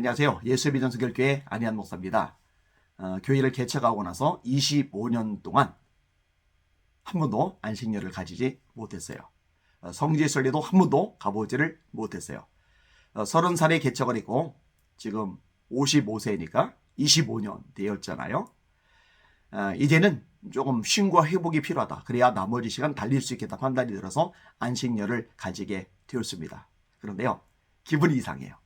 안녕하세요. 예수의 비전 선교회 안희한 목사입니다. 교회를 개척하고 나서 25년 동안 한 번도 안식년을 가지지 못했어요. 성지 순례도 한 번도 가보지를 못했어요. 30살에 개척을 했고 지금 55세니까 25년 되었잖아요. 이제는 조금 쉼과 회복이 필요하다. 그래야 나머지 시간 달릴 수 있겠다 판단이 들어서 안식년을 가지게 되었습니다. 그런데요, 기분이 이상해요.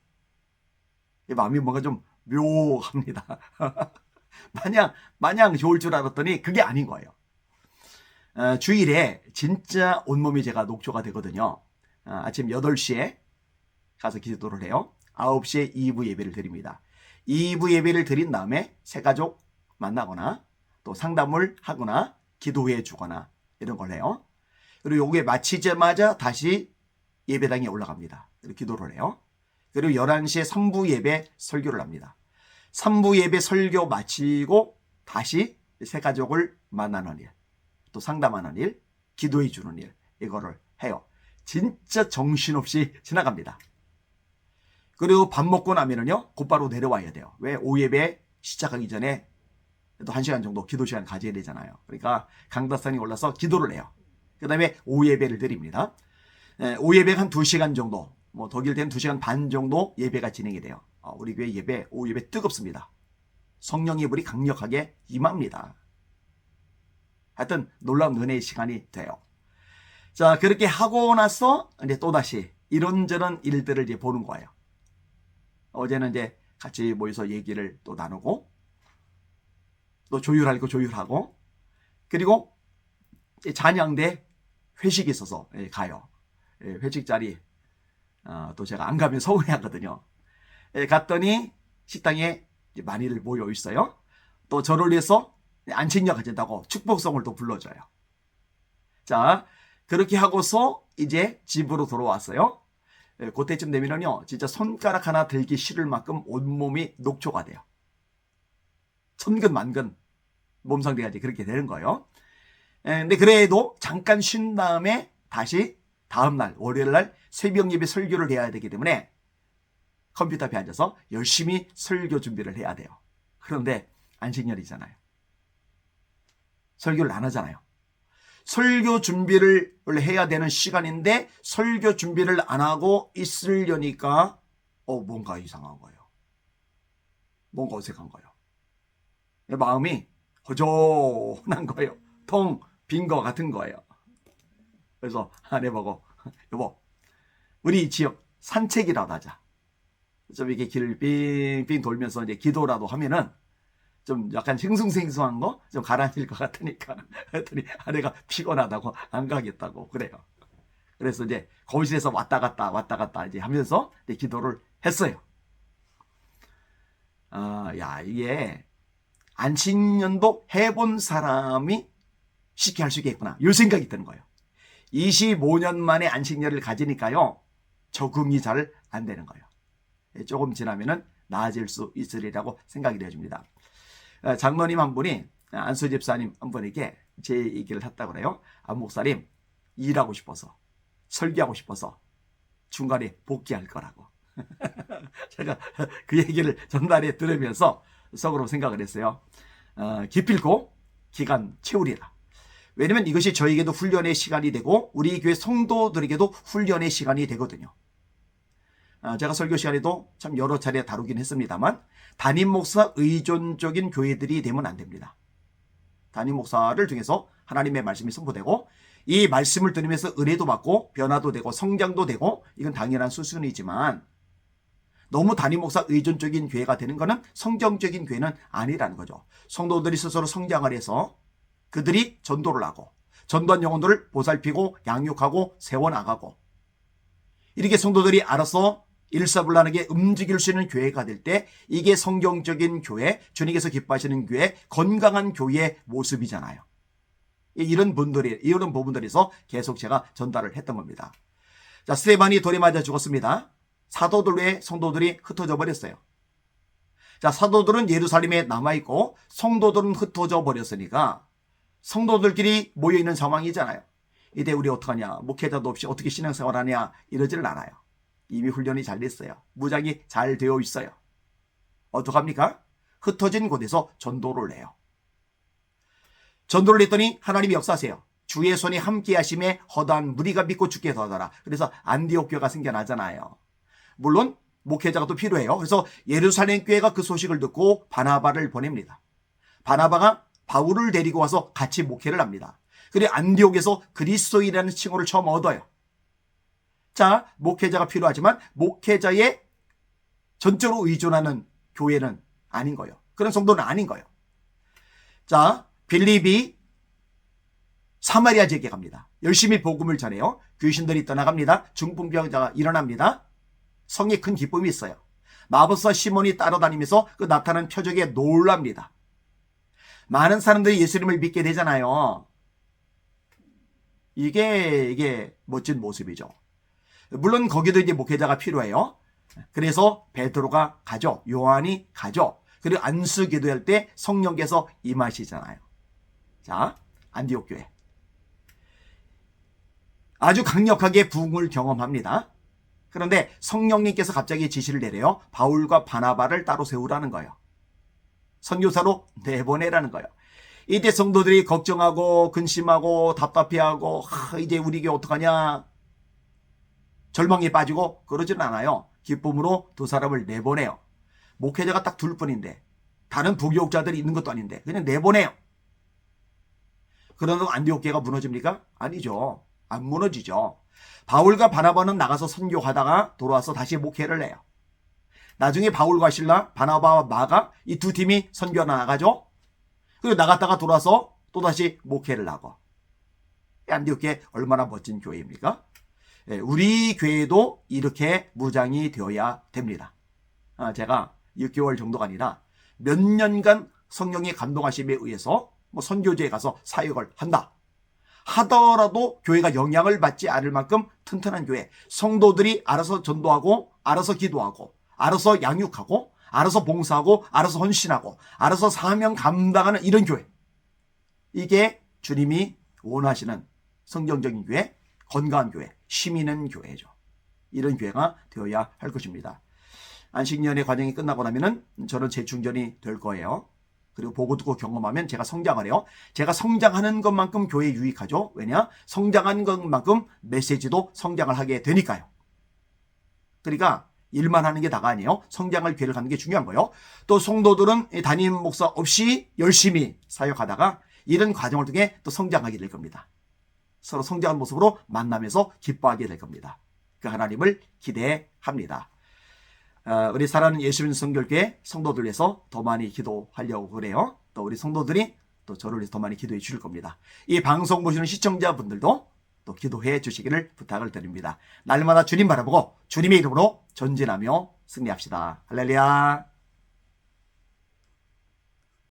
마음이 뭔가 좀 묘합니다. 마냥 좋을 줄 알았더니 그게 아닌 거예요. 주일에 진짜 온몸이 제가 녹초가 되거든요. 아침 8시에 가서 기도를 해요. 9시에 2부 예배를 드립니다. 2부 예배를 드린 다음에 새가족 만나거나 또 상담을 하거나 기도해 주거나 이런 걸 해요. 그리고 요게 마치자마자 다시 예배당에 올라갑니다. 그리고 기도를 해요. 그리고 11시에 3부 예배 설교를 합니다. 3부 예배 설교 마치고 다시 새가족을 만나는 일, 또 상담하는 일, 기도해 주는 일, 이거를 해요. 진짜 정신없이 지나갑니다. 그리고 밥 먹고 나면은요, 곧바로 내려와야 돼요. 왜? 오후 예배 시작하기 전에 또 1시간 정도 기도 시간 가져야 되잖아요. 그러니까 강다산에 올라서 기도를 해요. 그 다음에 오후 예배를 드립니다. 오후 예배가 한 2시간 정도, 더 길게는 2시간 반 정도 예배가 진행이 돼요. 우리 교회 예배, 오후 예배 뜨겁습니다. 성령의 불이 강력하게 임합니다. 하여튼 놀라운 은혜의 시간이 돼요. 자, 그렇게 하고 나서 이제 또다시 이런저런 일들을 이제 보는 거예요. 어제는 이제 같이 모여서 얘기를 또 나누고, 또 조율할 거 조율하고, 그리고 잔양대 회식이 있어서 가요. 회식 자리, 또 제가 안 가면 서운해하거든요. 갔더니 식당에 많이들 모여 있어요. 또 저를 위해서 안식년 가진다고 축복성을 또 불러줘요. 자, 그렇게 하고서 이제 집으로 돌아왔어요. 그때쯤 되면은요, 진짜 손가락 하나 들기 싫을 만큼 온몸이 녹초가 돼요. 천근만근 몸 상태가 이제 그렇게 되는 거예요. 근데 그래도 잠깐 쉰 다음에 다시 다음날 월요일날 새벽 예배 설교를 해야 되기 때문에 컴퓨터 앞에 앉아서 열심히 설교 준비를 해야 돼요. 그런데 안식년이잖아요. 설교를 안 하잖아요. 설교 준비를 해야 되는 시간인데 설교 준비를 안 하고 있으려니까 뭔가 이상한 거예요. 뭔가 어색한 거예요. 마음이 허전한 거예요. 텅 빈 거 같은 거예요. 그래서 아내 보고, 여보, 우리 지역 산책이라도 하자. 좀 이렇게 길을 빙빙 돌면서 이제 기도라도 하면은 좀 약간 싱숭생숭한 거 좀 가라앉을 것 같으니까. 했더니 아내가 피곤하다고 안 가겠다고 그래요. 그래서 이제 거실에서 왔다 갔다 이제 하면서 이제 기도를 했어요. 이게 안식년도 해본 사람이 쉽게 할 수 있겠구나, 이 생각이 드는 거예요. 25년 만에 안식년을 가지니까요, 적응이 잘 안 되는 거예요. 조금 지나면은 나아질 수 있으리라고 생각이 되어집니다. 장로님 한 분이, 안수 집사님 한 분에게 제 얘기를 했다고 그래요. 안 목사님, 일하고 싶어서, 설교하고 싶어서 중간에 복귀할 거라고. 제가 그 얘기를 전날에 들으면서 속으로 생각을 했어요. 기필코 기간 채우리라. 왜냐면 이것이 저에게도 훈련의 시간이 되고 우리 교회 성도들에게도 훈련의 시간이 되거든요. 제가 설교 시간에도 참 여러 차례 다루긴 했습니다만, 담임 목사 의존적인 교회들이 되면 안 됩니다. 담임 목사를 통해서 하나님의 말씀이 선포되고 이 말씀을 들으면서 은혜도 받고 변화도 되고 성장도 되고, 이건 당연한 수순이지만 너무 담임 목사 의존적인 교회가 되는 것은 성경적인 교회는 아니라는 거죠. 성도들이 스스로 성장을 해서 그들이 전도를 하고 전도한 영혼들을 보살피고 양육하고 세워나가고, 이렇게 성도들이 알아서 일사불란하게 움직일 수 있는 교회가 될 때, 이게 성경적인 교회, 주님께서 기뻐하시는 교회, 건강한 교회의 모습이잖아요. 이런 부분들에서 계속 제가 전달을 했던 겁니다. 자, 스데반이 돌에 맞아 죽었습니다. 사도들 외에 성도들이 흩어져 버렸어요. 자, 사도들은 예루살렘에 남아있고 성도들은 흩어져 버렸으니까 성도들끼리 모여있는 상황이잖아요. 이때 우리 어떡하냐, 목회자도 없이 어떻게 신앙생활하냐, 이러지를 않아요. 이미 훈련이 잘 됐어요. 무장이 잘 되어 있어요. 어떡합니까? 흩어진 곳에서 전도를 해요. 전도를 했더니 하나님이 역사하세요. 주의 손이 함께 하심에 허다한 무리가 믿고 죽게 더하더라. 그래서 안디옥 교회가 생겨나잖아요. 물론 목회자가 또 필요해요. 그래서 예루살렘 교회가 그 소식을 듣고 바나바를 보냅니다. 바나바가 바울을 데리고 와서 같이 목회를 합니다. 그리고 안디옥에서 그리스도인이라는 칭호를 처음 얻어요. 자, 목회자가 필요하지만 목회자의 전적으로 의존하는 교회는 아닌 거예요. 그런 성도는 아닌 거예요. 자, 빌립이 사마리아 지역에 갑니다. 열심히 복음을 전해요. 귀신들이 떠나갑니다. 중풍병자가 일어납니다. 성에 큰 기쁨이 있어요. 마법사 시몬이 따라다니면서 그 나타난 표적에 놀랍니다. 많은 사람들이 예수님을 믿게 되잖아요. 이게 멋진 모습이죠. 물론 거기도 이제 목회자가 필요해요. 그래서 베드로가 가죠. 요한이 가죠. 그리고 안수 기도할 때 성령께서 임하시잖아요. 자, 안디옥 교회. 아주 강력하게 부흥을 경험합니다. 그런데 성령님께서 갑자기 지시를 내려요. 바울과 바나바를 따로 세우라는 거예요. 선교사로 내보내라는 거예요. 이때 성도들이 걱정하고 근심하고 답답해하고 이제 우리 교회 어떡하냐 절망에 빠지고 그러지는 않아요. 기쁨으로 두 사람을 내보내요. 목회자가 딱 둘 뿐인데 다른 부교육자들이 있는 것도 아닌데 그냥 내보내요. 그러다가 안디옥 교회가 무너집니까? 아니죠. 안 무너지죠. 바울과 바나바는 나가서 선교하다가 돌아와서 다시 목회를 해요. 나중에 바울과 실라, 바나바와 마가 이 두 팀이 선교하러 나가죠. 그리고 나갔다가 돌아서 또다시 목회를 하고. 안디옥 교회 얼마나 멋진 교회입니까? 우리 교회도 이렇게 무장이 되어야 됩니다. 제가 6개월 정도가 아니라 몇 년간 성령의 감동하심에 의해서 선교지에 가서 사역을 한다. 하더라도 교회가 영향을 받지 않을 만큼 튼튼한 교회. 성도들이 알아서 전도하고 알아서 기도하고 알아서 양육하고 알아서 봉사하고 알아서 헌신하고 알아서 사명 감당하는 이런 교회. 이게 주님이 원하시는 성경적인 교회, 건강한 교회, 힘 있는 교회죠. 이런 교회가 되어야 할 것입니다. 안식년의 과정이 끝나고 나면은 저는 재충전이 될 거예요. 그리고 보고 듣고 경험하면 제가 성장을 해요. 제가 성장하는 것만큼 교회에 유익하죠. 왜냐? 성장하는 것만큼 메시지도 성장을 하게 되니까요. 그러니까 일만 하는 게 다가 아니에요. 성장을 교회를 가는 게 중요한 거예요. 또 성도들은 담임 목사 없이 열심히 사역하다가 이런 과정을 통해 또 성장하게 될 겁니다. 서로 성장하는 모습으로 만나면서 기뻐하게 될 겁니다. 그 하나님을 기대합니다. 우리 사랑하는 예수님 성결교회 성도들 위해서 더 많이 기도하려고 그래요. 또 우리 성도들이 또 저를 위해서 더 많이 기도해 주실 겁니다. 이 방송 보시는 시청자분들도 또 기도해 주시기를 부탁을 드립니다. 날마다 주님 바라보고 주님의 이름으로 전진하며 승리합시다. 할렐루야.